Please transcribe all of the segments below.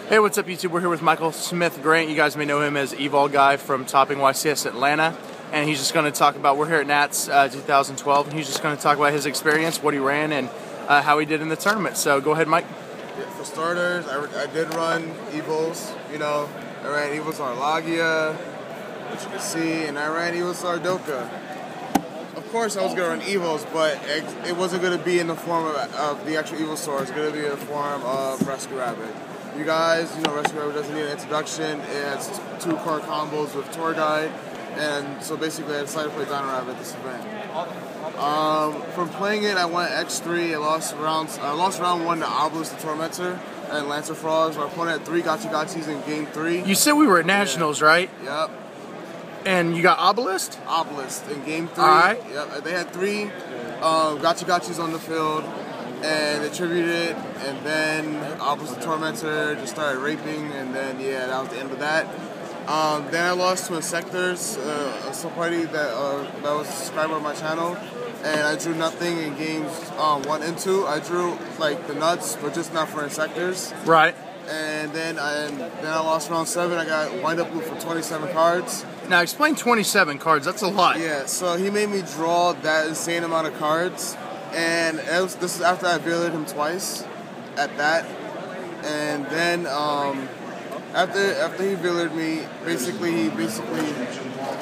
Hey, what's up YouTube? We're here with Michael Smith Grant. You guys may know him as Evol Guy from Topping YCS Atlanta. And he's just going to talk about, we're here at Nats 2012, and he's just going to talk about his experience, what he ran, and how he did in the tournament. So go ahead, Mike. Yeah, for starters, I did run Evils. You know, I ran Evils Arlagia, which you can see, and I ran Evils Ardoka. Of course, I was going to run Evils, but it wasn't going to be in the form of the actual Evil store. It's going to be in the form of Rescue Rabbit. You guys, you know, Rescue Rabbit doesn't need an introduction. It has 2 card combos with Tour Guide, and so basically I decided to play Dino Rabbit this event. From playing it, I went X3. I lost round 1 to Obelisk the Tormentor and Lancer Frogs. My opponent had 3 Gachis in game 3. You said we were at Nationals, right? Yep. And you got Obelisk? Obelisk in game 3. All right. Yep. They had 3 Gachis on the field, and they tributed it, and then Obelisk the Tormentor just started raping, and then, yeah, that was the end of that. Then I lost to Insectors, some party that was subscribed on my channel, and I drew nothing in games 1 and 2. I drew like the nuts, but just not for Insectors. Right. And then I lost round 7. I got wind up loop for 27 cards. Now explain 27 cards. That's a lot. Yeah. So he made me draw that insane amount of cards, and this is after I veilered him twice, at that, and then after he veilered me, he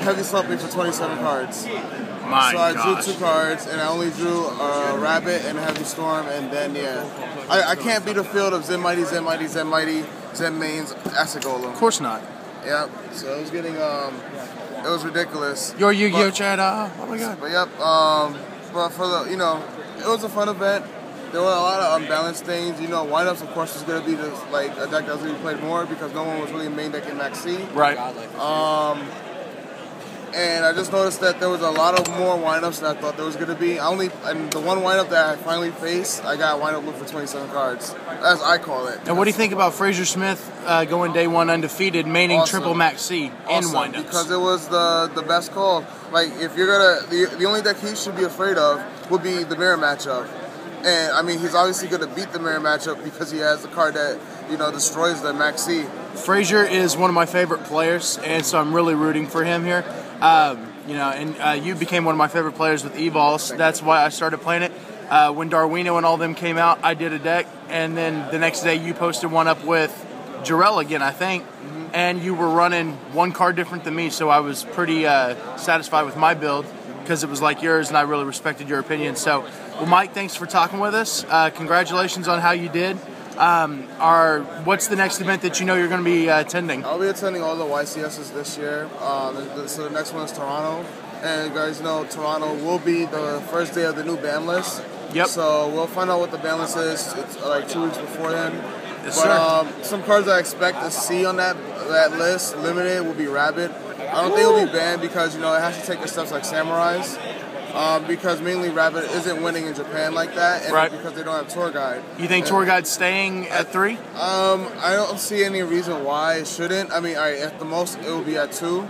heavy slumped me for 27 cards. My so I gosh. drew 2 cards, and I only drew a Rabbit and a Heavy Storm, and then, yeah. I can't beat a field of Zen Mighty, Zen Mighty, Zen Mighty, Zen Mains, Acid Golem. Of course not. Yep. So it was getting, it was ridiculous. Your Yu-Gi-Oh! Chat, oh my god. But yep, but for the, you know, it was a fun event. There were a lot of unbalanced things. You know, windups, of course, was going to be just like a deck that was going to be played more because no one was really main decking Max C. Right. And I just noticed that there was a lot of more windups than I thought there was going to be. And the one windup that I finally faced, I got windup loop for 27 cards, as I call it. And what do you think about Frazier Smith going day 1 undefeated, maining Awesome. triple Max C in windups? Because it was the best call. Like, if you're going to, the only deck he should be afraid of would be the mirror matchup. And, I mean, he's obviously going to beat the mirror matchup because he has the card that, you know, destroys the Max C. Frazier is one of my favorite players, and so I'm really rooting for him here. You know, and you became one of my favorite players with Evols. That's why I started playing it. When Darwino and all them came out, I did a deck, and then the next day you posted one up with Jarrell again, I think, and you were running 1 card different than me, so I was pretty satisfied with my build because it was like yours, and I really respected your opinion. So, well, Mike, thanks for talking with us. Congratulations on how you did. What's the next event that you know you're going to be attending? I'll be attending all the YCSs this year. So the next one is Toronto. And you guys know Toronto will be the first day of the new ban list. Yep. So we'll find out what the ban list is. It's like 2 weeks before then. Yes, but some cards I expect to see on that list, limited, will be Rabbit. I don't think it'll be banned because, you know, it has to take the steps like Samurais. Because mainly Rabbit isn't winning in Japan like that, and right. because they don't have Tour Guide. You think Tour Guide's staying at 3? I don't see any reason why it shouldn't. I mean, at the most, it will be at 2.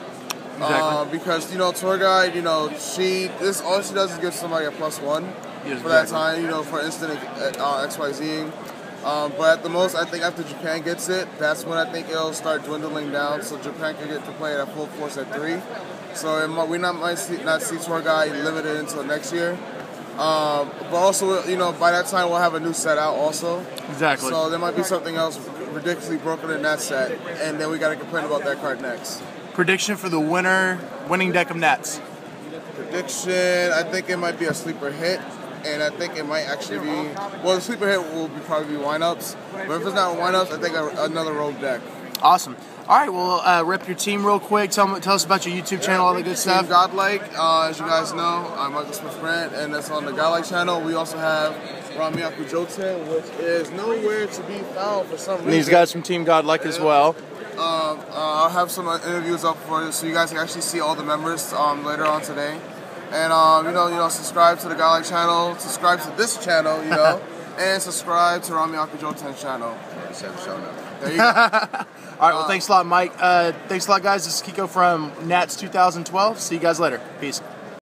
Exactly. Because, you know, Tour Guide, you know, all she does is give somebody a +1 for that time, you know, for instant XYZing. But at the most, I think after Japan gets it, that's when I think it'll start dwindling down, so Japan can get to play it at full force at 3. So we might not see Tour Guide limited until next year. But also, you know, by that time we'll have a new set out also. Exactly. So there might be something else ridiculously broken in that set, and then we got to complain about that card next. Prediction for the winning deck of Nats? Prediction, I think it might be a sleeper hit. And I think it might actually be, well, the sleeper hit will probably be windups. But if it's not windups, I think another rogue deck. Awesome. All right, well, rep your team real quick. Tell us about your YouTube channel, all the good stuff. Team Godlike, as you guys know, I'm Michael Smith Grant, and that's on the Godlike channel. We also have Ramiyaku Joten, which is nowhere to be found for some reason. And these guys from Team Godlike as well. I'll have some interviews up for you so you guys can actually see all the members later on today. And you know, subscribe to the Godlike channel, subscribe to this channel, you know, and subscribe to Ramiyaku Joten's channel. There you go. All right, well, thanks a lot, Mike. Thanks a lot, guys. This is Kiko from Nats 2012. See you guys later. Peace.